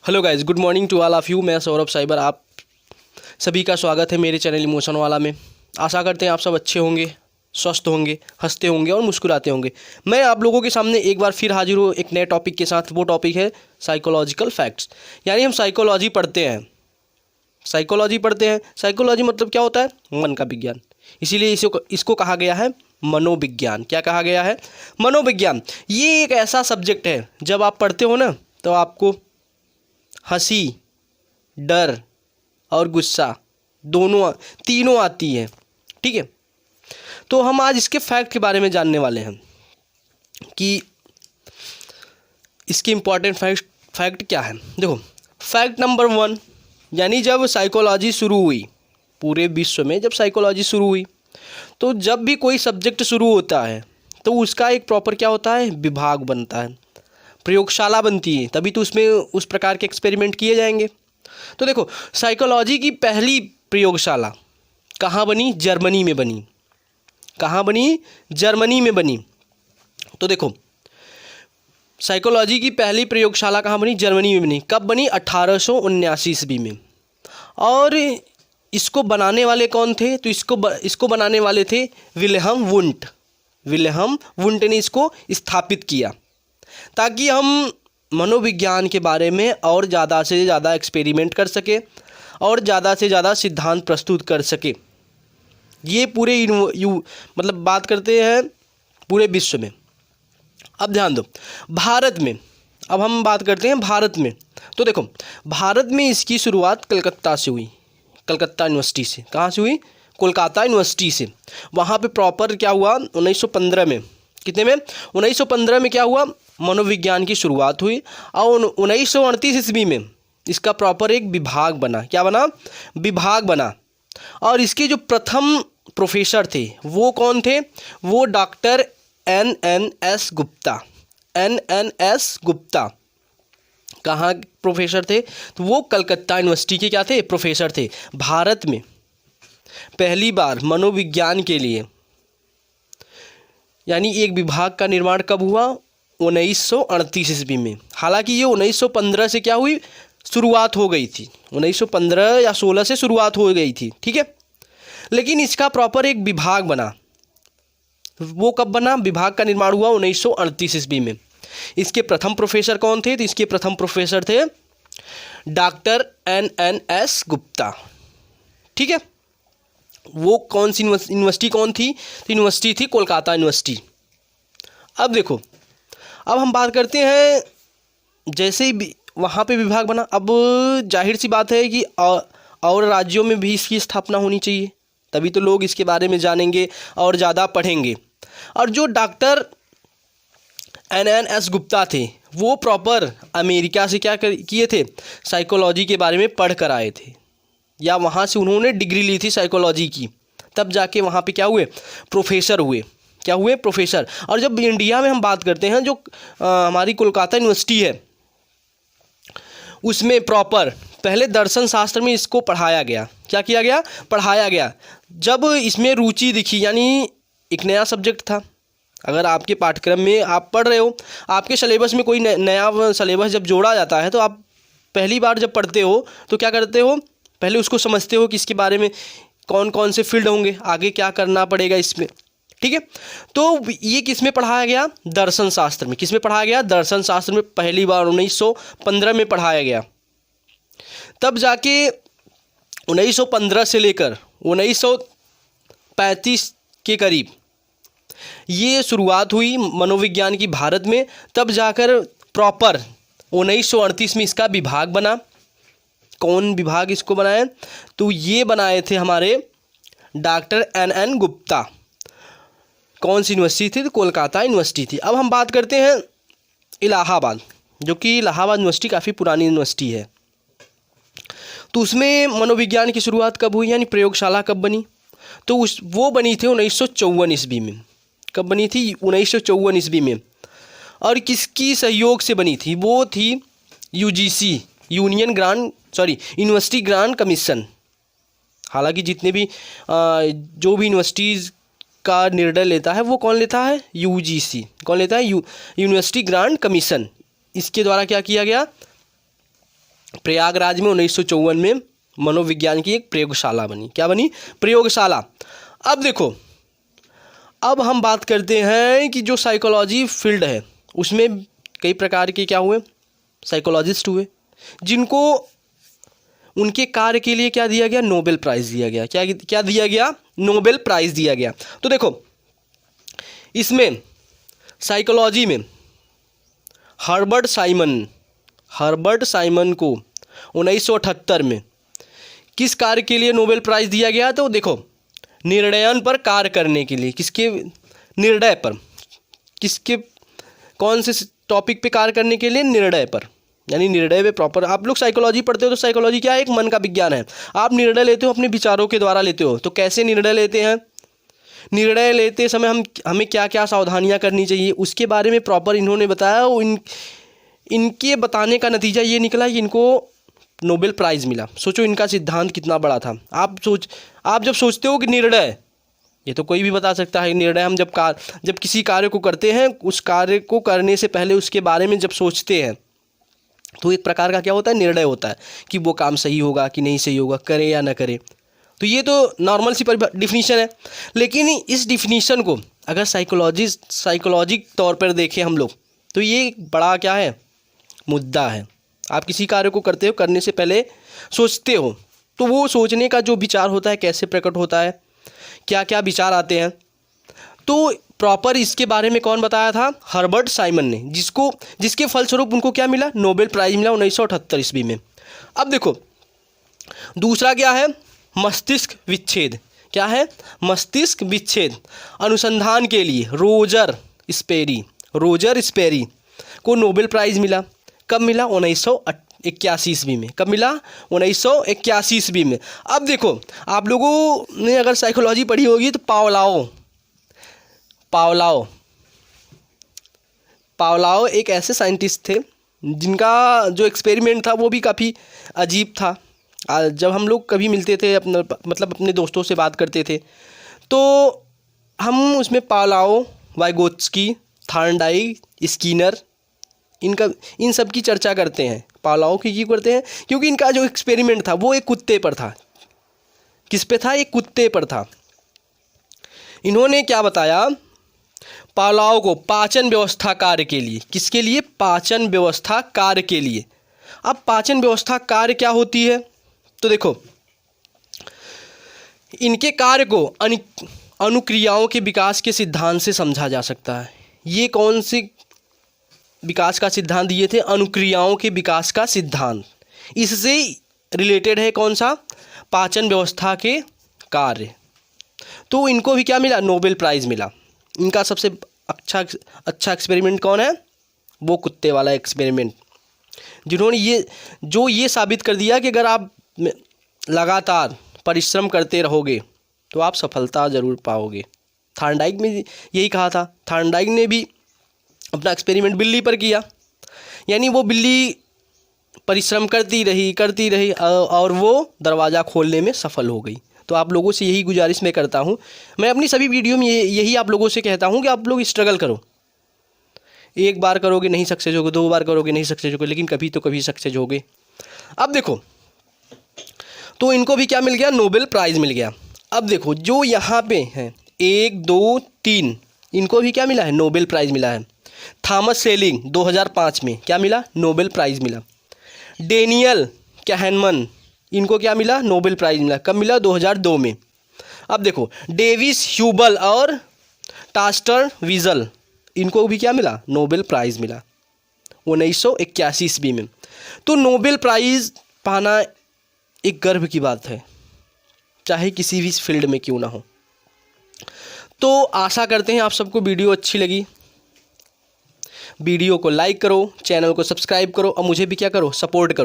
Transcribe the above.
Hello guys, good morning to all of you. मैं Saurabh cyber, आप सभी का स्वागत है मेरे चैनल इमोशन वाला में। आशा करते हैं आप सब अच्छे होंगे, स्वस्थ होंगे, हंसते होंगे और मुस्कुराते होंगे। मैं आप लोगों के सामने एक बार फिर हाजिर हूँ एक नए टॉपिक के साथ। वो टॉपिक है साइकोलॉजिकल फैक्ट्स। यानी हम साइकोलॉजी पढ़ते हैं। साइकोलॉजी मतलब क्या होता है? मन का विज्ञान। इसीलिए इसको कहा गया है मनोविज्ञान। क्या कहा गया है? मनोविज्ञान। ये एक ऐसा सब्जेक्ट है, जब आप पढ़ते हो ना तो आपको हंसी, डर और गुस्सा तीनों आती है। ठीक है, तो हम आज इसके फैक्ट के बारे में जानने वाले हैं कि इसके इम्पॉर्टेंट फैक्ट क्या है। देखो, फैक्ट नंबर 1, यानी जब साइकोलॉजी शुरू हुई पूरे विश्व में, जब साइकोलॉजी शुरू हुई तो जब भी कोई सब्जेक्ट शुरू होता है तो उसका एक प्रॉपर क्या होता है? विभाग बनता है, प्रयोगशाला बनती है, तभी तो उसमें उस प्रकार के एक्सपेरिमेंट किए जाएंगे। तो देखो, साइकोलॉजी की पहली प्रयोगशाला कहाँ बनी? जर्मनी में बनी। कहाँ बनी? जर्मनी में बनी। तो देखो, साइकोलॉजी की पहली प्रयोगशाला कहाँ बनी? जर्मनी में बनी। कब बनी? 1879 ईस्वी में। और इसको बनाने वाले कौन थे? तो इसको बनाने वाले थे विल्हेम वुंट। विल्हेम वुंट ने इसको स्थापित किया ताकि हम मनोविज्ञान के बारे में और ज़्यादा से ज़्यादा एक्सपेरिमेंट कर सके और ज़्यादा से ज़्यादा सिद्धांत प्रस्तुत कर सके। ये पूरे मतलब बात करते हैं पूरे विश्व में। अब ध्यान दो, भारत में, अब हम बात करते हैं भारत में। तो देखो, भारत में इसकी शुरुआत कलकत्ता से हुई, कलकत्ता यूनिवर्सिटी से। कहाँ से हुई? कोलकाता यूनिवर्सिटी से। वहाँ पे प्रॉपर क्या हुआ? 1915 में। कितने में? 1915 में क्या हुआ? मनोविज्ञान की शुरुआत हुई और 1938 ईस्वी में इसका प्रॉपर एक विभाग बना। क्या बना? विभाग बना। और इसके जो प्रथम प्रोफेसर थे वो कौन थे? वो doctor NNS Gupta. NNS Gupta कहाँ प्रोफेसर थे? तो वो कलकत्ता यूनिवर्सिटी के क्या थे? प्रोफेसर थे। भारत में पहली बार मनोविज्ञान के लिए यानी एक विभाग का निर्माण कब हुआ? 1938 ईस्वी में। हालांकि ये 1915 से क्या हुई? शुरुआत हो गई थी। 1915 या 16 से शुरुआत हो गई थी। ठीक है, लेकिन इसका प्रॉपर एक विभाग बना। वो कब बना? विभाग का निर्माण हुआ 1938 ईस्वी में। इसके प्रथम प्रोफेसर कौन थे? तो इसके प्रथम प्रोफेसर थे डॉक्टर NNS गुप्ता। ठीक है, वो कौन सी यूनिवर्सिटी कौन थी? तो यूनिवर्सिटी थी कोलकाता यूनिवर्सिटी। अब देखो, अब हम बात करते हैं जैसे ही वहाँ पे विभाग बना, अब जाहिर सी बात है कि और राज्यों में भी इसकी स्थापना होनी चाहिए, तभी तो लोग इसके बारे में जानेंगे और ज़्यादा पढ़ेंगे। और जो डॉक्टर NNS गुप्ता थे वो प्रॉपर अमेरिका से क्या किए थे? साइकोलॉजी के बारे में पढ़ कर आए थे, या वहाँ से उन्होंने डिग्री ली थी साइकोलॉजी की। तब जाके वहाँ पे क्या हुए? प्रोफेसर हुए। क्या हुए? प्रोफेसर। और जब इंडिया में हम बात करते हैं, जो हमारी कोलकाता यूनिवर्सिटी है, उसमें प्रॉपर पहले दर्शन शास्त्र में इसको पढ़ाया गया। क्या किया गया? पढ़ाया गया। जब इसमें रुचि दिखी, यानी एक नया सब्जेक्ट था। अगर आपके पाठ्यक्रम में आप पढ़ रहे हो, आपके सिलेबस में कोई नया सिलेबस जब जोड़ा जाता है तो आप पहली बार जब पढ़ते हो तो क्या करते हो? पहले उसको समझते हो कि इसके बारे में कौन कौन से फील्ड होंगे, आगे क्या करना पड़ेगा इसमें। ठीक है, तो ये किस में पढ़ाया गया? दर्शन शास्त्र में। किस में पढ़ाया गया? दर्शन शास्त्र में पहली बार 1915 में पढ़ाया गया। तब जाके 1915 से लेकर 1935 के करीब ये शुरुआत हुई मनोविज्ञान की भारत में। तब जाकर प्रॉपर 1938 में इसका विभाग बना। कौन विभाग इसको बनाए? तो ये बनाए थे हमारे डॉक्टर NN गुप्ता। कौन सी यूनिवर्सिटी थी? तो कोलकाता यूनिवर्सिटी थी। अब हम बात करते हैं इलाहाबाद, जो कि इलाहाबाद यूनिवर्सिटी काफ़ी पुरानी यूनिवर्सिटी है। तो उसमें मनोविज्ञान की शुरुआत कब हुई, यानी प्रयोगशाला कब बनी? तो वो बनी थी 1954 ईस्वी में। कब बनी थी? 1954 ईस्वी में। और किसकी सहयोग से बनी थी? वो थी UGC, यूनिवर्सिटी ग्रांट कमीशन। हालांकि जितने भी जो भी यूनिवर्सिटीज़ का निर्णय लेता है वो कौन लेता है? UGC। कौन लेता है? University grant commission. इसके द्वारा क्या किया गया? प्रयागराज में 1954 में मनोविज्ञान की एक प्रयोगशाला बनी। क्या बनी? प्रयोगशाला। अब देखो, अब हम बात करते हैं कि जो साइकोलॉजी फील्ड है उसमें कई प्रकार के क्या हुए, साइकोलॉजिस्ट हुए, जिनको उनके कार्य के लिए क्या दिया गया? नोबेल प्राइज़ दिया गया। क्या दिया गया? नोबेल प्राइज़ दिया गया। तो देखो, इसमें साइकोलॉजी में हर्बर्ट साइमन को 1978 में किस कार्य के लिए नोबेल प्राइज़ दिया गया? तो देखो, निर्णयन पर कार्य करने के लिए। किसके निर्णय पर? किसके कौन से टॉपिक पे कार्य करने के लिए? निर्णय पर, यानी निर्णय पे प्रॉपर। आप लोग साइकोलॉजी पढ़ते हो तो साइकोलॉजी क्या है? एक मन का विज्ञान है। आप निर्णय लेते हो अपने विचारों के द्वारा लेते हो। तो कैसे निर्णय लेते हैं? निर्णय लेते समय हमें क्या क्या सावधानियां करनी चाहिए उसके बारे में प्रॉपर इन्होंने बताया। इनके बताने का नतीजा ये निकला कि इनको नोबेल प्राइज़ मिला। सोचो इनका सिद्धांत कितना बड़ा था। आप जब सोचते हो कि निर्णय, ये तो कोई भी बता सकता है, निर्णय हम जब किसी कार्य को करते हैं, उस कार्य को करने से पहले उसके बारे में जब सोचते हैं तो एक प्रकार का क्या होता है? निर्णय होता है कि वो काम सही होगा कि नहीं सही होगा, करें या ना करें। तो ये तो नॉर्मल सी डिफिनीशन है। लेकिन इस डिफिनीशन को अगर साइकोलॉजिक तौर पर देखें हम लोग तो ये एक बड़ा क्या है? मुद्दा है। आप किसी कार्य को करते हो, करने से पहले सोचते हो, तो वो सोचने का जो विचार होता है कैसे प्रकट होता है, क्या क्या विचार आते हैं, तो प्रॉपर इसके बारे में कौन बताया था? हर्बर्ट साइमन ने, जिसके फलस्वरूप उनको क्या मिला? नोबेल प्राइज़ मिला 1978 ईस्वी में। अब देखो, दूसरा क्या है? मस्तिष्क विच्छेद। क्या है? मस्तिष्क विच्छेद अनुसंधान के लिए रोजर स्पेरी को नोबेल प्राइज़ मिला। कब मिला? 1981 ईस्वी में। कब मिला? 1981 ईस्वी में। अब देखो, आप लोगों ने अगर साइकोलॉजी पढ़ी होगी तो पावलाओ एक ऐसे साइंटिस्ट थे जिनका जो एक्सपेरिमेंट था वो भी काफ़ी अजीब था। जब हम लोग कभी मिलते थे, अपने दोस्तों से बात करते थे, तो हम उसमें पावलाओ, वाइगोत्स्की, थार्नडाइक, स्किनर, इन सब की चर्चा करते हैं। पावलाओ की क्यों करते हैं? क्योंकि इनका जो एक्सपेरिमेंट था वो एक कुत्ते पर था। किस पे था? एक कुत्ते पर था। इन्होंने क्या बताया? पावलाओ को पाचन व्यवस्था कार्य के लिए। किसके लिए? पाचन व्यवस्था कार्य के लिए। अब पाचन व्यवस्था कार्य क्या होती है? तो देखो, इनके कार्य को अनुक्रियाओं के विकास के सिद्धांत से समझा जा सकता है। ये कौन से विकास का सिद्धांत दिए थे? अनुक्रियाओं के विकास का सिद्धांत। इससे रिलेटेड है कौन सा? पाचन व्यवस्था के कार्य। तो इनको भी क्या मिला? नोबेल प्राइज़ मिला। इनका सबसे अच्छा एक्सपेरिमेंट कौन है? वो कुत्ते वाला एक्सपेरिमेंट, जिन्होंने ये साबित कर दिया कि अगर आप लगातार परिश्रम करते रहोगे तो आप सफलता ज़रूर पाओगे। थार्नडाइक में यही कहा था। थार्नडाइक ने भी अपना एक्सपेरिमेंट बिल्ली पर किया, यानी वो बिल्ली परिश्रम करती रही और वो दरवाज़ा खोलने में सफल हो गई। तो आप लोगों से यही गुजारिश मैं करता हूँ, मैं अपनी सभी वीडियो में यही आप लोगों से कहता हूँ कि आप लोग स्ट्रगल करो। एक बार करोगे नहीं सक्सेस होगे, 2 बार करोगे नहीं सक्सेस होगे, लेकिन कभी तो कभी सक्सेस होगे। अब देखो, तो इनको भी क्या मिल गया? नोबेल प्राइज़ मिल गया। अब देखो, जो यहाँ पे हैं 1, 2, 3, इनको भी क्या मिला है? नोबेल प्राइज़ मिला है। थॉमस सेलिंग 2005 में क्या मिला? नोबेल प्राइज़ मिला। डेनियल कैहनमन, इनको क्या मिला? नोबेल प्राइज़ मिला। कब मिला? 2002 में। अब देखो, डेविस ह्यूबल और टास्टर वीजल, इनको भी क्या मिला? नोबेल प्राइज़ मिला 1981 ईस्वी में। तो नोबेल प्राइज़ पाना एक गर्व की बात है, चाहे किसी भी फील्ड में क्यों ना हो। तो आशा करते हैं आप सबको वीडियो अच्छी लगी। वीडियो को लाइक करो, चैनल को सब्सक्राइब करो और मुझे भी क्या करो? सपोर्ट करो।